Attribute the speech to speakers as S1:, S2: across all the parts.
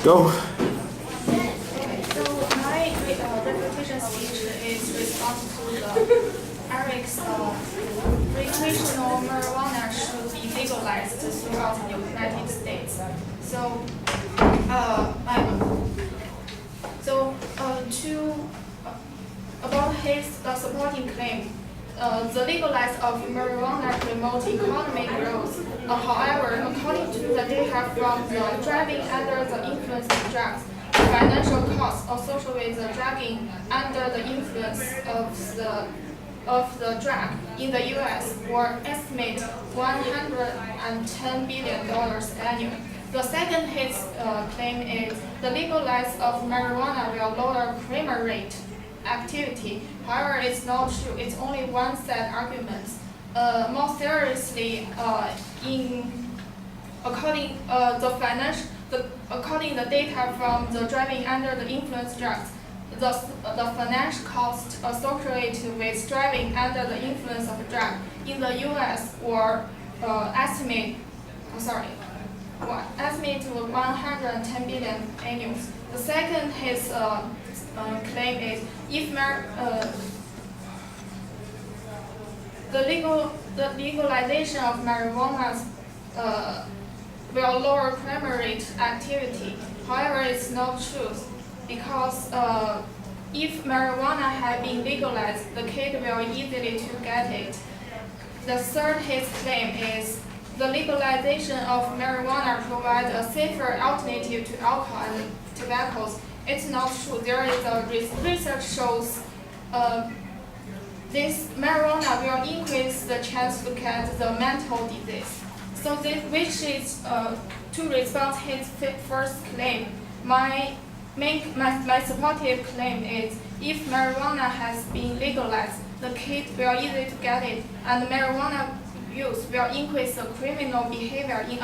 S1: Go.
S2: So my refutation speech is response to the Eric's recreational marijuana should be legalized throughout the United States. So, about his supporting claim, the legalization of marijuana promotes economic growth. However, according to the data from the driving under the influence of drugs, financial costs associated with the driving under the influence of the drug in the U.S. were estimated $110 billion annually. The second his claim is the legalization of marijuana will lower crime rate activity. However, it's not true. It's only one set argument. More seriously, according the data from the driving under the influence drugs, the financial cost associated with driving under the influence of drug in the U.S. were estimated to 110 billion annually. The second his claim is if the legalization of marijuana will lower crime rate activity. However, it's not true because if marijuana had been legalized, the kid will easily to get it. The third his claim is the legalization of marijuana provides a safer alternative to alcohol and tobacco. It's not true. There is a research shows this marijuana will increase the chance to get the mental disease. So which is to respond his first claim. My supportive claim is if marijuana has been legalized, the kid will easy to get it, and marijuana use will increase the criminal behavior in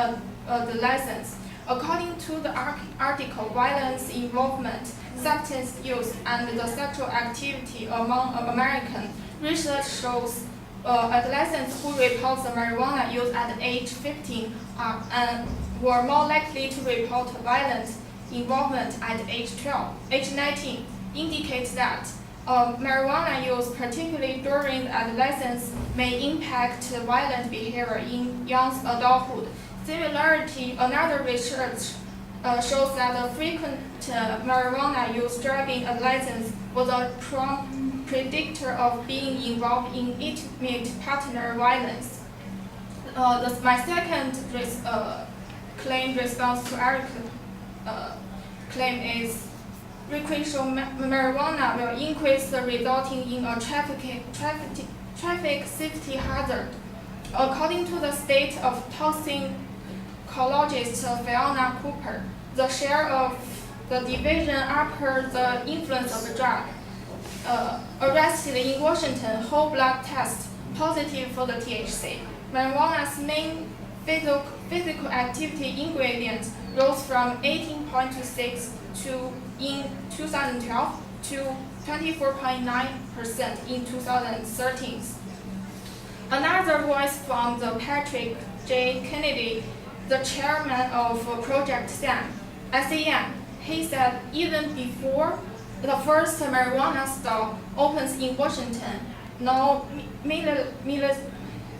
S2: adolescents. According to the article, violence involvement, substance use, and the sexual activity among Americans, research shows adolescents who report the marijuana use at age 15 were more likely to report violence involvement at age 19, indicates that marijuana use, particularly during adolescence, may impact violent behavior in young adulthood. Similarly, another research shows that the frequent marijuana use during adolescence was a predictor of being involved in intimate partner violence. My second claim response to Eric's claim is recreational marijuana will increase the resulting in a traffic safety hazard. According to the state of toxicologist Fiona Cooper, the share of the division after the influence of the drug arrested in Washington whole blood test positive for the THC. Marijuana's main physical activity ingredient rose from 18.26 in 2012 to 24.9% in 2013. Another voice from the Patrick J. Kennedy, the chairman of Project SAM, he said even before the first marijuana store opens in Washington,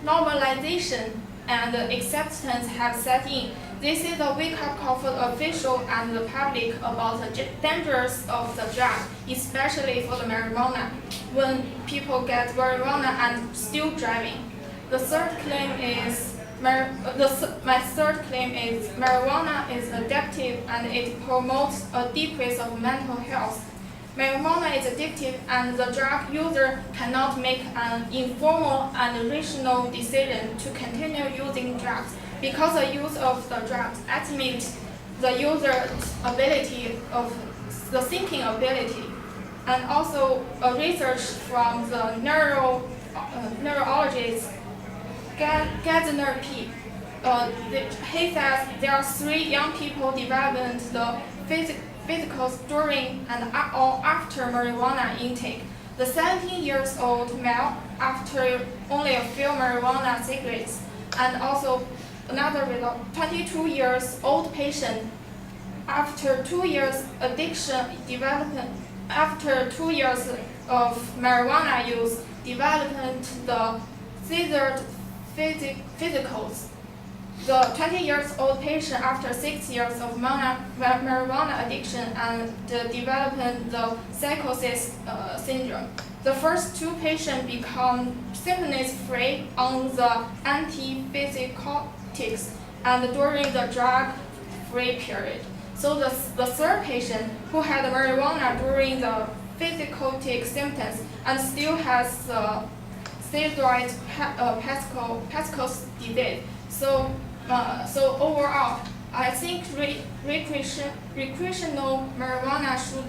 S2: normalization and acceptance have set in. This is a wake-up call for the official and the public about the dangers of the drug, especially for the marijuana, when people get marijuana and still driving. My third claim is marijuana is addictive and it promotes a decrease of mental health. Marijuana is addictive and the drug user cannot make an informal and rational decision to continue using drugs because the use of the drugs estimates the user's ability of the thinking ability. And also research from the neurologist Gardner P. He says there are 3 young people developed the physicals during and or after marijuana intake. The 17-year-old male after only a few marijuana cigarettes, and also another result, 22 years old patient after 2 years addiction development, after 2 years of marijuana use, development the scissored physicals. The 20-year-old patient after 6 years of marijuana addiction and development the psychosis syndrome. The first 2 patients become symptoms-free on the antipsychotics and during the drug-free period. So the third patient who had marijuana during the psychotic symptoms and still has steroid Pascal's disease. So overall, I think recreational marijuana should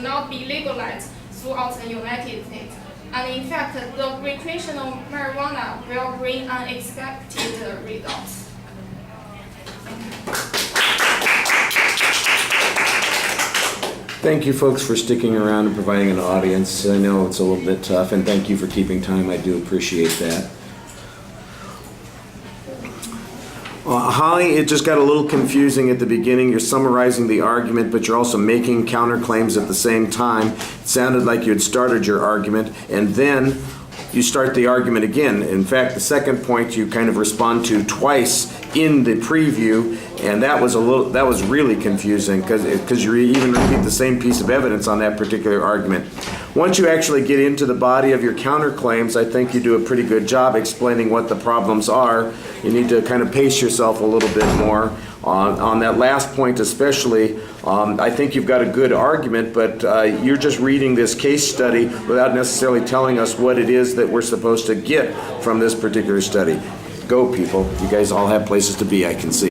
S2: not be legalized throughout the United States. And in fact, the recreational marijuana will bring unexpected results.
S1: Thank you folks for sticking around and providing an audience. I know it's a little bit tough, and thank you for keeping time. I do appreciate that. Holly, it just got a little confusing at the beginning. You're summarizing the argument, but you're also making counterclaims at the same time. It sounded like you had started your argument, and then you start the argument again. In fact, the second point you kind of respond to twice in the preview, and that was really confusing because you even repeat the same piece of evidence on that particular argument. Once you actually get into the body of your counterclaims, I think you do a pretty good job explaining what the problems are. You need to kind of pace yourself a little bit more. On that last point especially, I think you've got a good argument, but you're just reading this case study without necessarily telling us what it is that we're supposed to get from this particular study. Go, people. You guys all have places to be, I can see.